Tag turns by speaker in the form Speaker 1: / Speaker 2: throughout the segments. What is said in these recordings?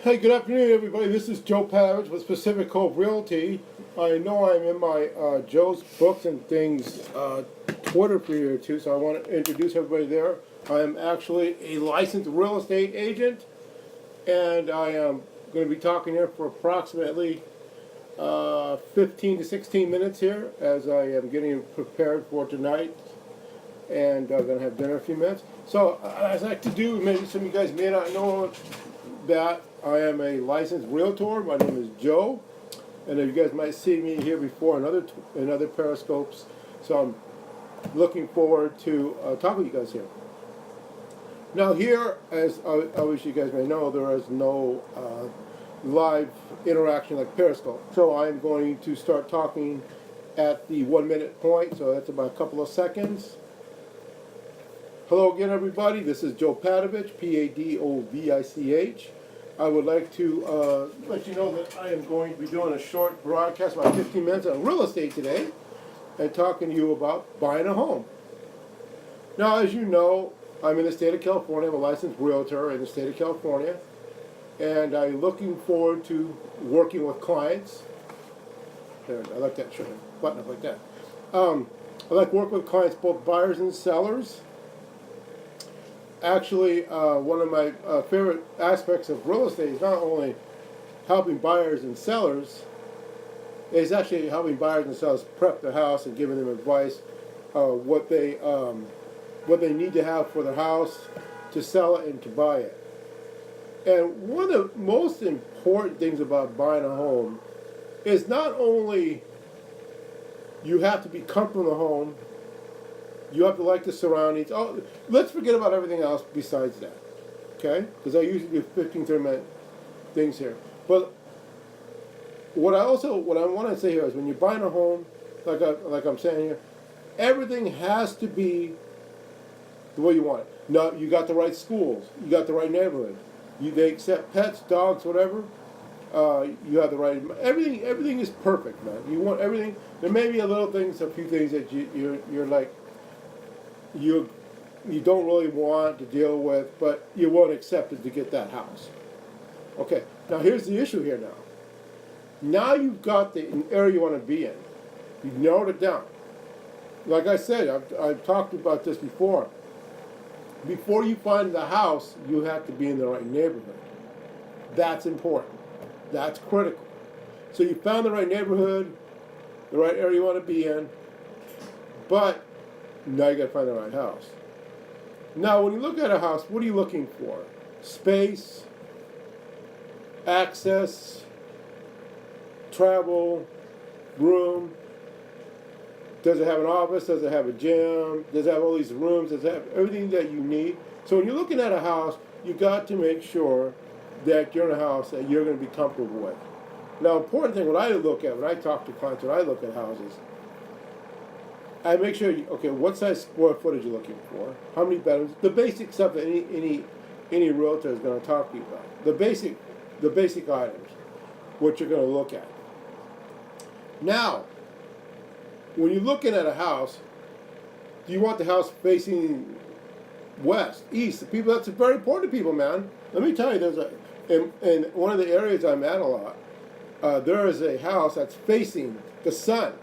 Speaker 1: Hey, good afternoon, everybody. This is Joe Pavich with Pacific Cove Realty. I know I'm in my Joe's Books and Things Twitter feed here too, so I want to introduce everybody there. I am actually a licensed real estate agent, and I am going to be talking here for approximately 15 to 16 minutes here as I am getting prepared for tonight, and I'm going to have dinner in a few minutes. So, as I like to do, maybe some of you guys may not know that I am a licensed realtor. My name is Joe, and you guys might see me here before in other periscopes. So I'm looking forward to talking with you guys here. Now here, as I wish you guys may know, there is no live interaction like Periscope. So I'm going to start talking at the 1 minute point. So that's about a couple of seconds. Hello again, everybody. This is Joe Padovich, Padovich. I would like to let you know that I am going to be doing a short broadcast, about 15 minutes, on real estate today, and talking to you about buying a home. Now, as you know, I'm in the state of California. I'm a licensed realtor in the state of California, and I'm looking forward to working with clients. There, I like that shirt, button up like that. I like working with clients, both buyers and sellers. Actually, one of my favorite aspects of real estate is not only helping buyers and sellers, it's actually helping buyers and sellers prep their house and giving them advice what they need to have for their house to sell it and to buy it. And one of the most important things about buying a home is not only you have to be comfortable in the home, you have to like the surroundings. Oh, let's forget about everything else besides that, okay? Because I usually do 15, 30 minute things here. But what I want to say here is when you're buying a home, like I'm saying here, everything has to be the way you want it. Now, you got the right schools, you got the right neighborhood, they accept pets, dogs, whatever. You have the right, everything is perfect, man. You want everything. There may be a few things that you're like, you don't really want to deal with, but you won't accept it to get that house. Okay, now here's the issue here now. Now you've got the area you want to be in. You've narrowed it down. Like I said, I've talked about this before. Before you find the house, you have to be in the right neighborhood. That's important. That's critical. So you found the right neighborhood, the right area you want to be in, but now you got to find the right house. Now, when you look at a house, what are you looking for? Space, access, travel, room. Does it have an office? Does it have a gym? Does it have all these rooms? Does it have everything that you need? So when you're looking at a house, you got to make sure that you're in a house that you're going to be comfortable with. Now, important thing, when I look at, when I talk to clients, when I look at houses, I make sure, okay, what size square footage you're looking for, how many bedrooms, the basic stuff that any realtor is going to talk to you about, the basic items, what you're going to look at. Now, when you're looking at a house, do you want the house facing west, east? That's very important to people, man. Let me tell you, in one of the areas I'm at a lot, there is a house that's facing the sun.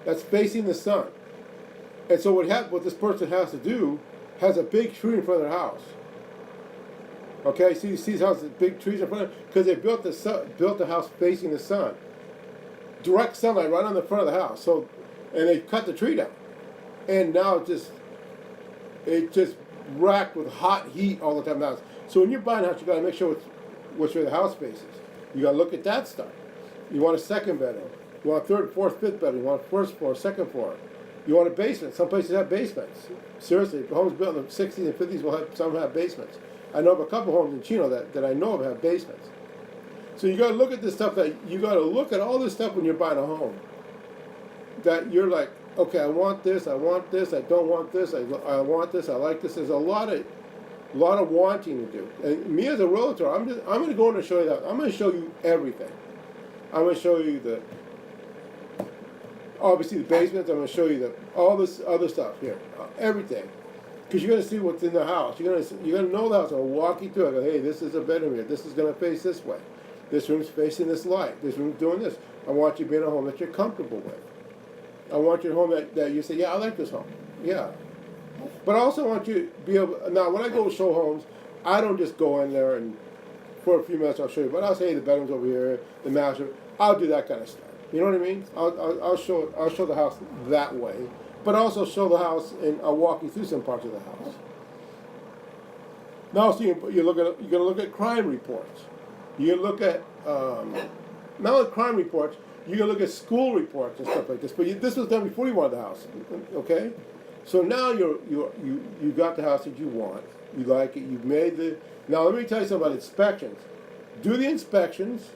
Speaker 1: That's facing the sun. And so what this person has to do, has a big tree in front of their house. Okay, see these houses, big trees in front of them, because they built the house facing the sun. Direct sunlight right on the front of the house. So, and they cut the tree down. And now it just racked with hot heat all the time now. So when you're buying a house, you got to make sure which way the house faces. You got to look at that stuff. You want a second bedroom. You want a third, fourth, fifth bedroom. You want a first floor, second floor. You want a basement. Some places have basements. Seriously, homes built in the 60s and 50s will have some have basements. I know of a couple homes in Chino that I know of have basements. So you got to look at this stuff. You got to look at all this stuff when you're buying a home. That you're like, okay, I want this, I don't want this, I want this, I like this. There's a lot of wanting to do. And me as a realtor, I'm going to go in and show you that. I'm going to show you everything. I'm going to show you obviously the basement. I'm going to show you all this other stuff here, everything. Because you're going to see what's in the house. You're gonna know the house. I'll walk you through it. Go, hey, this is a bedroom here. This is going to face this way. This room's facing this light. This room's doing this. I want you to be in a home that you're comfortable with. I want you in a home that you say, yeah, I like this home. Yeah. But I also want you to be able. Now, when I go show homes, I don't just go in there and for a few minutes I'll show you. But I'll say the bedroom's over here, the master. I'll do that kind of stuff. You know what I mean? I'll show the house that way, but also show the house and I'll walk you through some parts of the house. Now, so you're gonna look at crime reports. You look at not only crime reports. You're gonna look at school reports and stuff like this. But this was done before you wanted the house, okay? So now you got the house that you want. You like it. You've made the. Now let me tell you something about inspections. Do the inspections.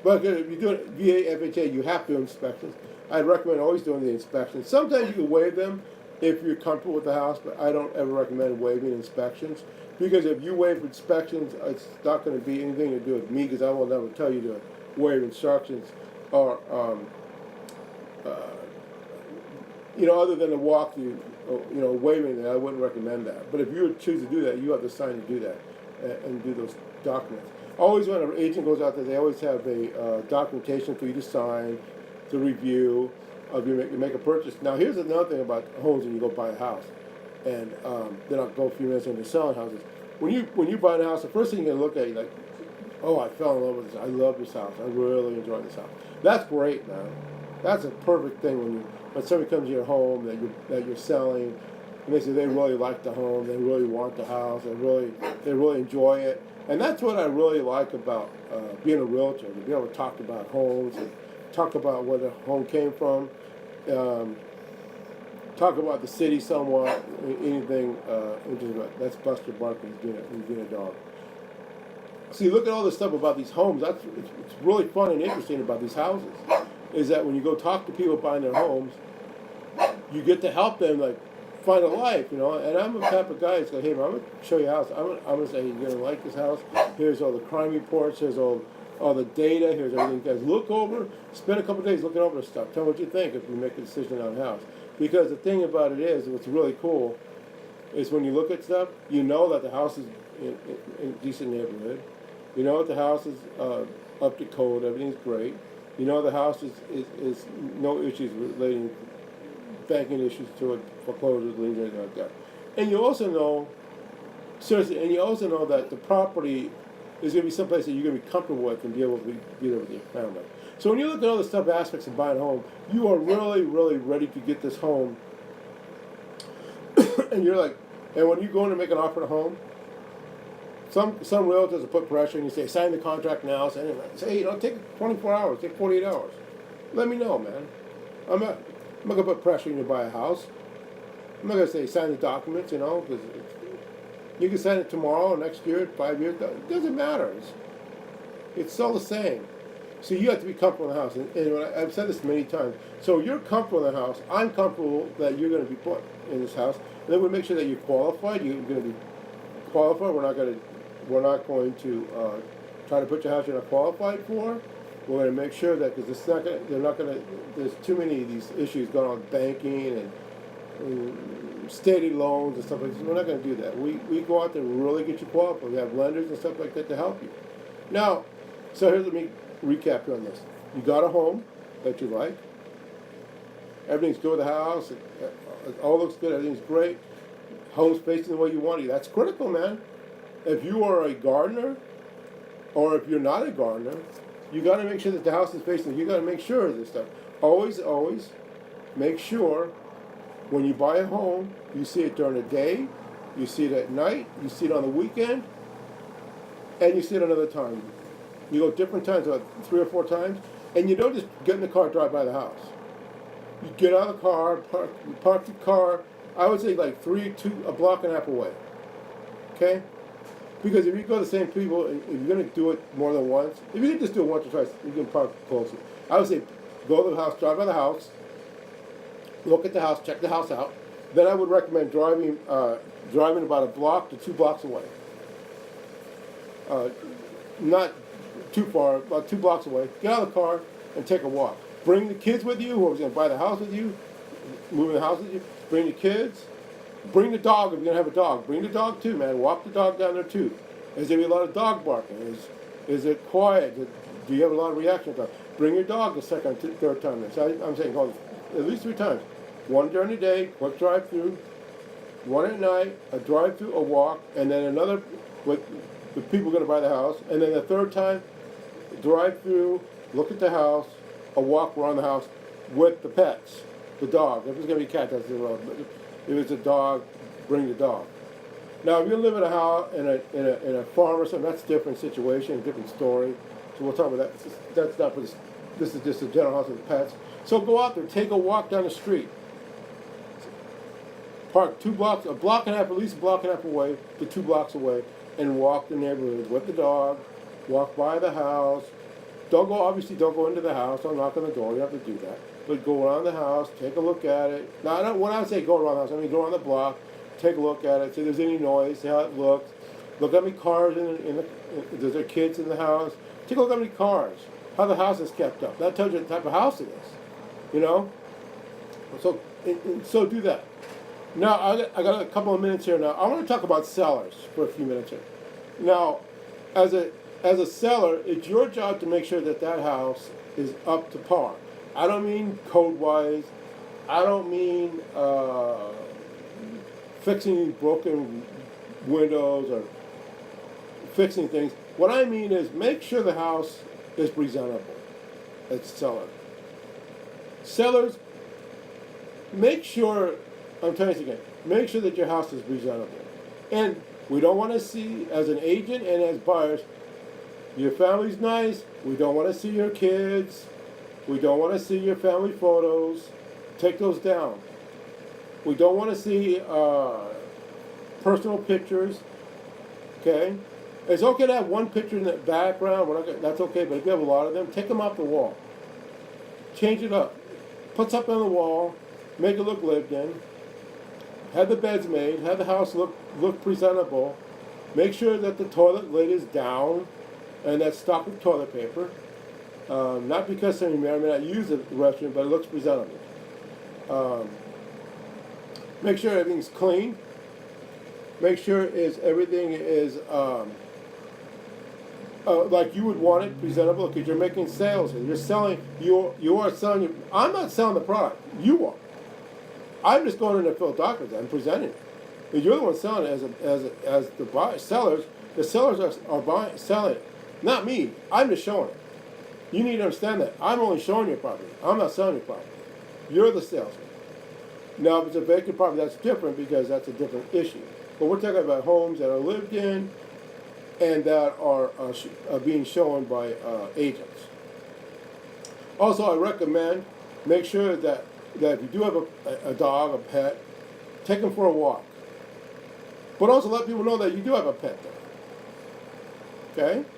Speaker 1: But if you do it via FHA, you have to do inspections. I'd recommend always doing the inspections. Sometimes you can waive them if you're comfortable with the house, but I don't ever recommend waiving inspections. Because if you waive inspections, it's not going to be anything to do with me, because I will never tell you to waive instructions or, other than a walkthrough, waiving it, I wouldn't recommend that. But if you would choose to do that, you have to sign to do that and do those documents. Always when an agent goes out there, they always have a documentation for you to sign, to review, of you make a purchase. Now, here's another thing about homes when you go buy a house, and then I'll go a few minutes into selling houses. When you buy a house, the first thing you're gonna look at, you're like, oh, I fell in love with this. I love this house. I really enjoy this house. That's great, man. That's a perfect thing when somebody comes to your home that you're selling, and they say they really like the home, they really want the house, they really enjoy it. And that's what I really like about being a realtor, to be able to talk about homes and talk about where the home came from, talk about the city somewhat, anything interesting. That's Buster barking. He's being a dog. See, look at all this stuff about these homes. It's really fun and interesting about these houses. Is that when you go talk to people buying their homes, you get to help them find a life, And I'm the type of guy that's like, hey, man, I'm gonna show you a house. I'm gonna say you're gonna like this house. Here's all the crime reports. Here's all the data. Here's everything. Guys, look over. Spend a couple of days looking over this stuff. Tell me what you think if you make a decision on a house. Because the thing about it is, what's really cool, is when you look at stuff, you know that the house is in a decent neighborhood. You know that the house is up to code. Everything's great. You know the house is no issues relating banking issues to it, foreclosures, liens, anything like that. And you also know, seriously, that the property is going to be someplace that you're going to be comfortable with and be able to be there with your family. So when you look at all the stuff aspects of buying a home, you are really, really ready to get this home. And when you go in to make an offer on a home, some realtors will put pressure and you say, sign the contract now. Say, take 24 hours, take 48 hours. Let me know, man. I'm not going to put pressure on you to buy a house. I'm not going to say sign the documents, because you can sign it tomorrow, next year, 5 years. It doesn't matter. It's all the same. So you have to be comfortable in the house. And I've said this many times. So you're comfortable in the house. I'm comfortable that you're going to be put in this house. And then we make sure that you're qualified. You're going to be qualified. We're not going to try to put your house you're not qualified for. We're going to make sure that, because there's too many of these issues going on with banking and steady loans and stuff like this. We're not going to do that. We go out there and really get you qualified. We have lenders and stuff like that to help you. Now, so let me recap you on this. You got a home that you like. Everything's good with the house. It all looks good. Everything's great. Home's facing the way you want it. That's critical, man. If you are a gardener, or if you're not a gardener, you got to make sure that the house is facing. You got to make sure of this stuff. Always make sure when you buy a home, you see it during the day, you see it at night, you see it on the weekend, and you see it another time. You go different times, about 3 or 4 times, and you don't just get in the car and drive by the house. You get out of the car, park the car, I would say a block and a half away. Okay? Because if you go to the same people, if you're going to do it more than once, if you can just do it once or twice, you can park closer. I would say go to the house, drive by the house, look at the house, check the house out. Then I would recommend driving about a block to 2 blocks away. Not too far, about 2 blocks away. Get out of the car and take a walk. Bring the kids with you, whoever's going to buy the house with you, move in the house with you. Bring the kids, Bring the dog if you're gonna have a dog. Bring the dog too, man. Walk the dog down there too. Is there a lot of dog barking? Is it quiet? Do you have a lot of reaction time? Bring your dog the second, third time. So I'm saying go at least 3 times. One during the day, quick drive through. One at night, a drive through, a walk, and then another with the people going to buy the house. And then the third time, drive through, look at the house, a walk around the house with the pets, the dog. If it's going to be a cat, that's the road. But if it's a dog, bring the dog. Now, if you live in a house in a farm or something, that's a different situation, different story. So we'll talk about that. That's not for this. This is just a general house with pets. So go out there, take a walk down the street. Park 2 blocks, a block and a half, at least a block and a half away to 2 blocks away, and walk the neighborhood with the dog. Walk by the house. Don't go into the house. Don't knock on the door. You have to do that. But go around the house, take a look at it. Now, when I say go around the house, I mean go around the block, take a look at it, see if there's any noise, see how it looks. Look how many cars is there kids in the house? Take a look at how many cars, how the house is kept up. That tells you the type of house it is, you know? So do that. Now, I got a couple of minutes here now. I want to talk about sellers for a few minutes here. Now, as a seller, it's your job to make sure that that house is up to par. I don't mean code-wise. I don't mean fixing broken windows or fixing things. What I mean is make sure the house is presentable as a seller. Sellers, make sure, I'm telling you again, make sure that your house is presentable. And we don't want to see, as an agent and as buyers, your family's nice, we don't want to see your kids, we don't want to see your family photos, take those down. We don't want to see personal pictures, okay? It's okay to have one picture in the background, that's okay, but if you have a lot of them, take them off the wall. Change it up. Put something on the wall, make it look lived in. Have the beds made, have the house look presentable. Make sure that the toilet lid is down and that's stocked with toilet paper. Not because somebody may or may not use the restroom, but it looks presentable. Make sure everything's clean. Make sure everything is like you would want it, presentable, because you're making sales. You're selling. You are selling. I'm not selling the product. You are. I'm just going in to fill documents and presenting it. But you're the one selling it as the buyers, sellers. The sellers are selling it, not me. I'm just showing it. You need to understand that. I'm only showing you property. I'm not selling your property. You're the salesman. Now, if it's a vacant property, that's different because that's a different issue. But we're talking about homes that are lived in and that are being shown by agents. Also, I recommend make sure that if you do have a dog, a pet, take them for a walk. But also let people know that you do have a pet there. Okay?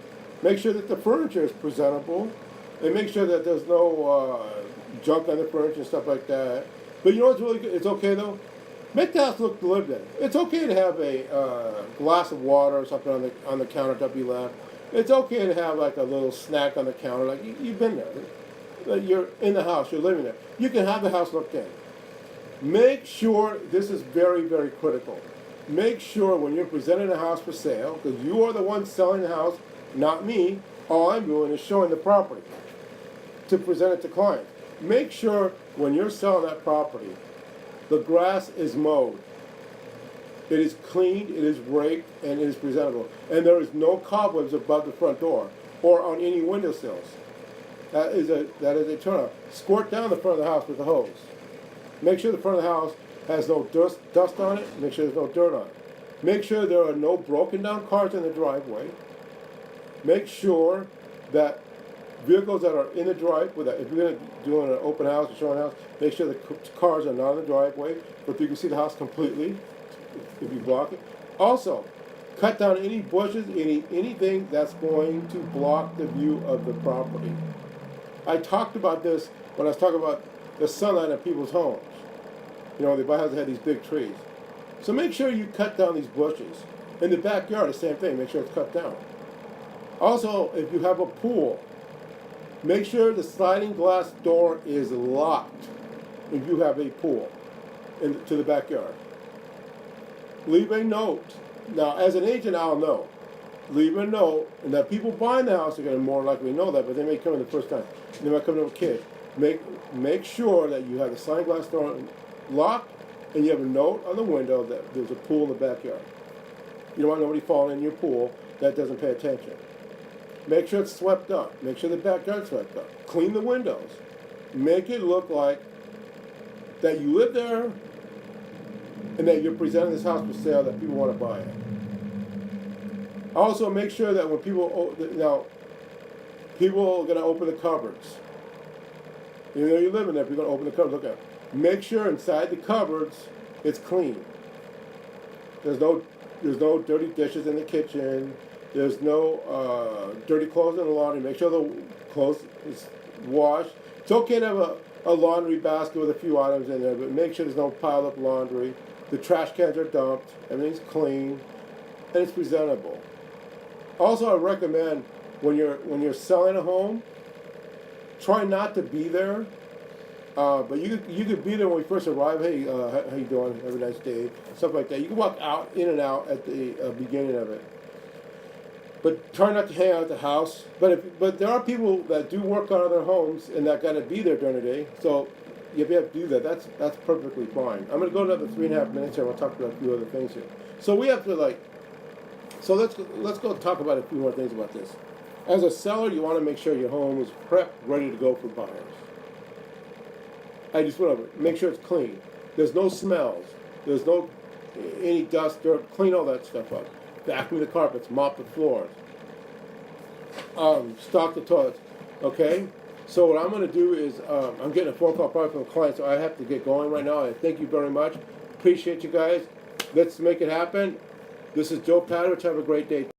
Speaker 1: Make sure that the furniture is presentable, and make sure that there's no junk on the furniture and stuff like that. But you know what's really good? It's okay though? Make the house look lived in. It's okay to have a glass of water or something on the countertop you left. It's okay to have like a little snack on the counter. Like you've been there. You're in the house. You're living there. You can have the house looked in. Make sure, this is very, very critical. Make sure when you're presenting a house for sale, because you are the one selling the house, not me, all I'm doing is showing the property to present it to clients. Make sure when you're selling that property, the grass is mowed. It is cleaned, it is raked, and it is presentable. And there is no cobwebs above the front door or on any windowsills. That is a turn-off. Squirt down the front of the house with the hose. Make sure the front of the house has no dust on it. Make sure there's no dirt on it. Make sure there are no broken down cars in the driveway. Make sure that vehicles that are in the driveway, if you're doing an open house or showing a house, make sure the cars are not in the driveway, but you can see the house completely if you block it. Also, cut down any bushes, anything that's going to block the view of the property. I talked about this when I was talking about the sunlight of people's homes. You know, they buy houses that had these big trees. So make sure you cut down these bushes. In the backyard, the same thing. Make sure it's cut down. Also, if you have a pool, make sure the sliding glass door is locked if you have a pool to the backyard. leave a note. Now, as an agent, I'll know. Leave a note, and that people buying the house are going to more likely know that, but they may come in the first time. They might come in with a kid. Make sure that you have the sliding glass door locked, and you have a note on the window that there's a pool in the backyard. You don't want nobody falling in your pool that doesn't pay attention. Make sure it's swept up. Make sure the backyard's swept up. Clean the windows. Make it look like that you live there and that you're presenting this house for sale, that people want to buy it. Also, make sure that when people are going to open the cupboards. You know you're living there, if you're going to open the cupboards, look at it. Make sure inside the cupboards it's clean. There's no dirty dishes in the kitchen. There's no dirty clothes in the laundry. Make sure the clothes is washed. It's okay to have a laundry basket with a few items in there, but make sure there's no piled up laundry. The trash cans are dumped. Everything's clean, and it's presentable. Also, I recommend when you're selling a home, try not to be there. But you could be there when we first arrive. Hey, how you doing? Have a nice day. Stuff like that. You can walk out, in and out at the beginning of it. But try not to hang out at the house. But there are people that do work on other homes and that got to be there during the day. So if you have to do that, that's perfectly fine. I'm going to go another 3.5 minutes here. I want to talk about a few other things here. So we have to So let's go talk about a few more things about this. As a seller, you want to make sure your home is prepped, ready to go for buyers. I just went over it. Make sure it's clean. There's no smells. There's no any dust, dirt. Clean all that stuff up. Vacuum the carpets, mop the floors, stock the toilets. Okay? So what I'm going to do is, I'm getting a phone call probably from a client, so I have to get going right now. I thank you very much. Appreciate you guys. Let's make it happen. This is Joe Padwich. Have a great day.